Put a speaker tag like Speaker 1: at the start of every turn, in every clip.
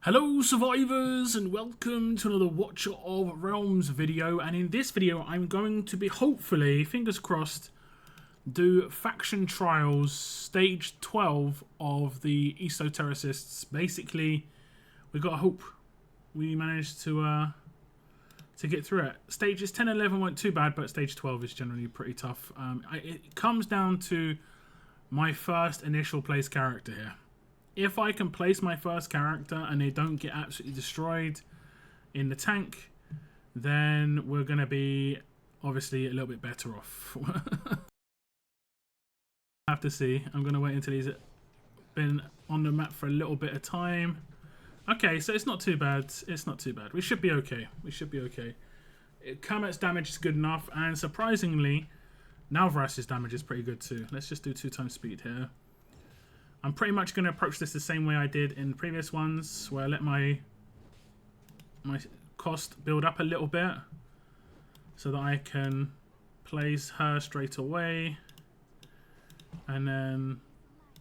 Speaker 1: Hello survivors and welcome to another Watcher of Realms video, and in this video I'm going to be, hopefully, fingers crossed, do Faction Trials stage 12 of the Esotericists. Basically, we got hope we managed to get through it. Stages 10 and 11 weren't too bad, but stage 12 is generally pretty tough. It comes down to my first initial place character here. If I can place my first character and they don't get absolutely destroyed in the tank, then we're going to be obviously a little bit better off. I have to see. I'm going to wait until he's been on the map for a little bit of time. Okay, so it's not too bad. It's not too bad. We should be okay. We should be okay. Kermit's damage is good enough, and surprisingly, Nalvarez's damage is pretty good too. Let's just do 2x speed here. I'm pretty much going to approach this the same way I did in previous ones, where I let my cost build up a little bit so that I can place her straight away and then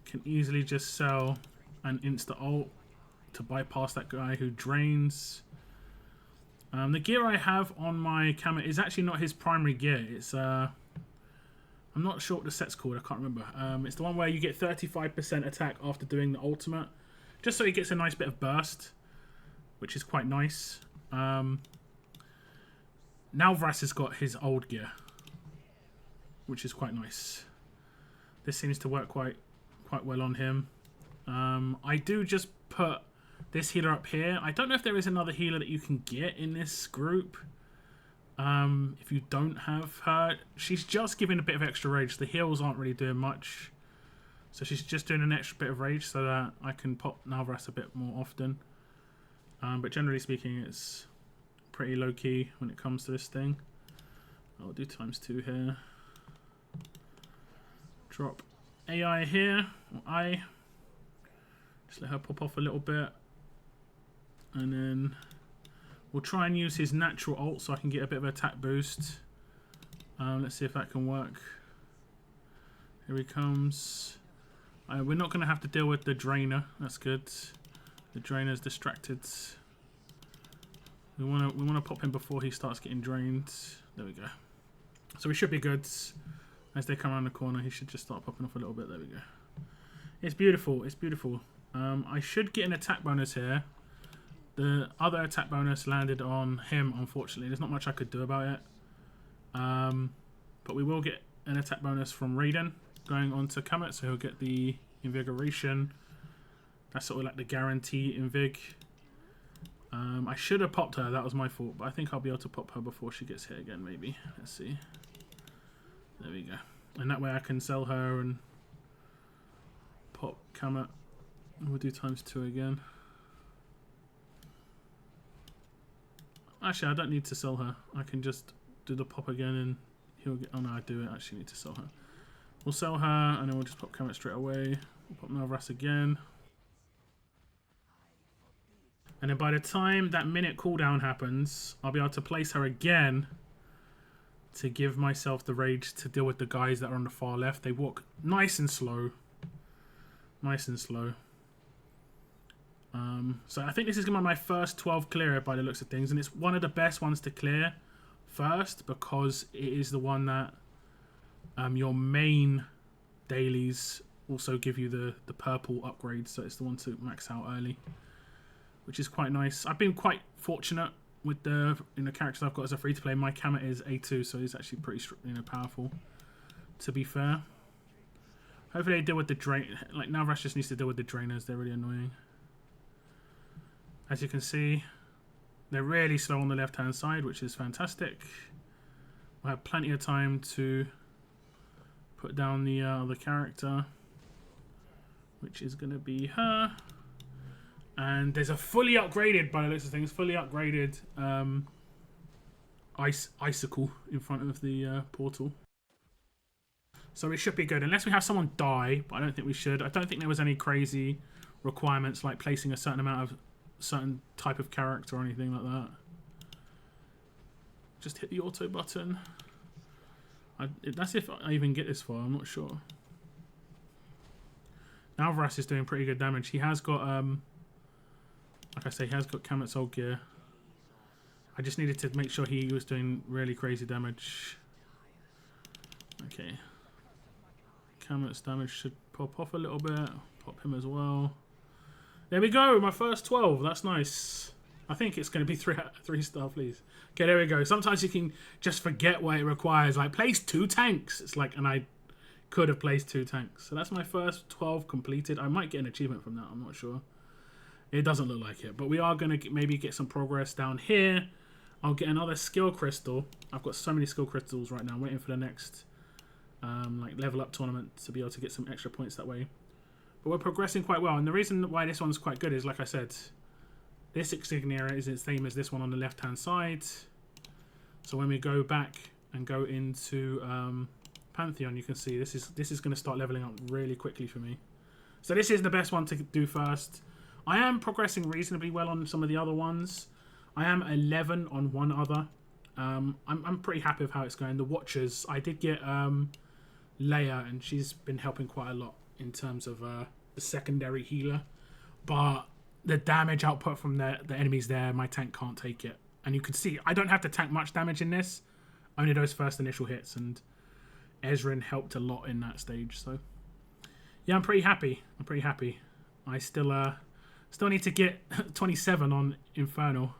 Speaker 1: can easily just sell an insta-ult to bypass that guy who drains. The gear I have on my Kamet is actually not his primary gear. It's I'm not sure what the set's called, I can't remember. It's the one where you get 35% attack after doing the ultimate, just so he gets a nice bit of burst, which is quite nice. Nalvarez has got his old gear, which is quite nice. This seems to work quite well on him. I do just put this healer up here. I don't know if there is another healer that you can get in this group. If you don't have her, she's just giving a bit of extra rage. The heals aren't really doing much, so she's just doing an extra bit of rage so that I can pop Nalvarez a bit more often. But generally speaking, it's pretty low key when it comes to this thing. I'll do ×2 here. Drop AI here, or I. Just let her pop off a little bit, and then we'll try and use his natural ult so I can get a bit of an attack boost. Let's see if that can work. Here he comes. We're not going to have to deal with the drainer. That's good. The drainer's distracted. We want to pop him before he starts getting drained. There we go. So we should be good. As they come around the corner, he should just start popping off a little bit. There we go. It's beautiful. It's beautiful. I should get an attack bonus here. The other attack bonus landed on him, unfortunately. There's not much I could do about it. But we will get an attack bonus from Raiden going on to Kamet, so he'll get the Invigoration. That's sort of like the guarantee Invig. I should have popped her, that was my fault, but I think I'll be able to pop her before she gets hit again, maybe. Let's see. There we go. And that way I can sell her and pop Kamet. We'll do ×2 again. Actually, I don't need to sell her. I can just do the pop again and he'll get... Oh no, I do actually need to sell her. We'll sell her and then we'll just pop Kamet straight away. We'll pop Nalvarez again. And then by the time that minute cooldown happens, I'll be able to place her again to give myself the rage to deal with the guys that are on the far left. They walk nice and slow. Nice and slow. So I think this is going to be my first 12 clear by the looks of things, and it's one of the best ones to clear first because it is the one that your main dailies also give you the purple upgrade, so it's the one to max out early, which is quite nice. I've been quite fortunate with the characters I've got as a free to play. My Kamet is A2, so he's actually pretty powerful, to be fair. Hopefully they deal with the drain. Like Nalvarez just needs to deal with the drainers. They're really annoying. As you can see, they're really slow on the left-hand side, which is fantastic. We'll have plenty of time to put down the other character, which is going to be her. And there's a fully upgraded, by the looks of things, fully upgraded icicle in front of the portal. So it should be good, unless we have someone die, but I don't think we should. I don't think there was any crazy requirements like placing a certain type of character or anything like that. Just hit the auto button. That's if I even get this far, I'm not sure. Nalvarez is doing pretty good damage. He has got Like I say, he has got Kamet's old gear. I just needed to make sure he was doing really crazy damage. Okay. Kamet's damage should pop off a little bit. Pop him as well. There we go, my first 12. That's nice. I think it's going to be 3 star, please. Okay, there we go. Sometimes you can just forget what it requires. Like, place 2 tanks. It's like, and I could have placed 2 tanks. So that's my first 12 completed. I might get an achievement from that. I'm not sure. It doesn't look like it. But we are going to maybe get some progress down here. I'll get another skill crystal. I've got so many skill crystals right now. I'm waiting for the next like level up tournament to be able to get some extra points that way. But we're progressing quite well. And the reason why this one's quite good is, like I said, this insignia is the same as this one on the left hand side. So when we go back and go into Pantheon, you can see this is going to start leveling up really quickly for me. So this is the best one to do first. I am progressing reasonably well on some of the other ones. I am 11 on one other. I'm pretty happy with how it's going. The Watchers, I did get Leia, and she's been helping quite a lot in terms of the secondary healer. But the damage output from the enemies there, my tank can't take it. And you can see, I don't have to tank much damage in this. Only those first initial hits, and Ezrin helped a lot in that stage. So, yeah, I'm pretty happy. I still need to get 27 on Infernal.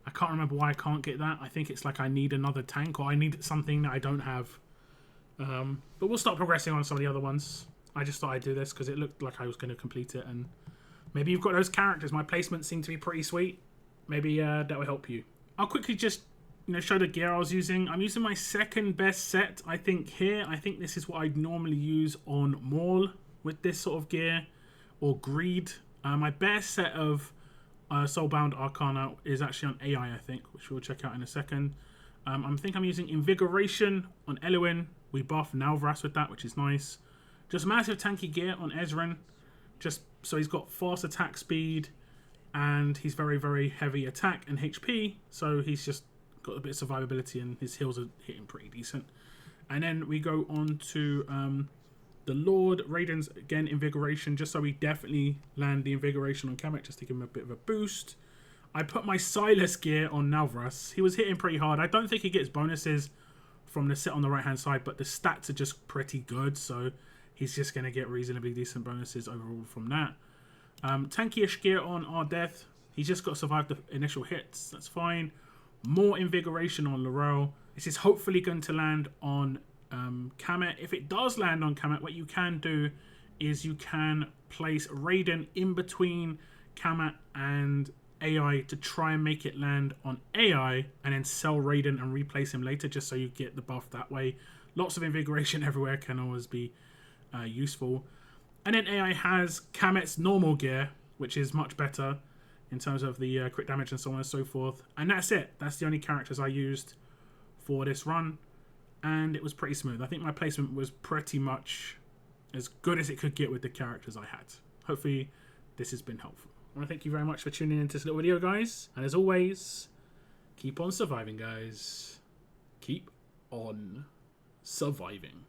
Speaker 1: I can't remember why I can't get that. I think it's like I need another tank, or I need something that I don't have. But we'll start progressing on some of the other ones. I just thought I'd do this because it looked like I was going to complete it. And maybe you've got those characters. My placements seem to be pretty sweet. Maybe that will help you. I'll quickly just show the gear I was using. I'm using my second best set, I think, here. I think this is what I'd normally use on Maul with this sort of gear, or Greed. My best set of Soulbound Arcana is actually on AI, I think, which we'll check out in a second. I think I'm using Invigoration on Eluin. We buff Nalvras with that, which is nice. Just massive tanky gear on Ezrin. Just so he's got fast attack speed, and he's very, very heavy attack and HP. So he's just got a bit of survivability, and his heals are hitting pretty decent. And then we go on to the Lord. Raiden's, again, Invigoration, just so we definitely land the Invigoration on Kamek, just to give him a bit of a boost. I put my Silas gear on Nalvras. He was hitting pretty hard. I don't think he gets bonuses from the set on the right-hand side, but the stats are just pretty good, so he's just going to get reasonably decent bonuses overall from that. Tanky-ish gear on Ardeth. He's just got to survive the initial hits. That's fine. More Invigoration on Laurel. This is hopefully going to land on Kamet. If it does land on Kamet, what you can do is you can place Raiden in between Kamet and AI to try and make it land on AI, and then sell Raiden and replace him later, just so you get the buff that way. Lots of Invigoration everywhere can always be useful. And then AI has Kamet's normal gear, which is much better in terms of the crit damage and so on and so forth. And that's it. That's the only characters I used for this run, and it was pretty smooth. I think my placement was pretty much as good as it could get with the characters I had. Hopefully this has been helpful. I want to thank you very much for tuning into this little video, guys. And as always, keep on surviving, guys. Keep on surviving.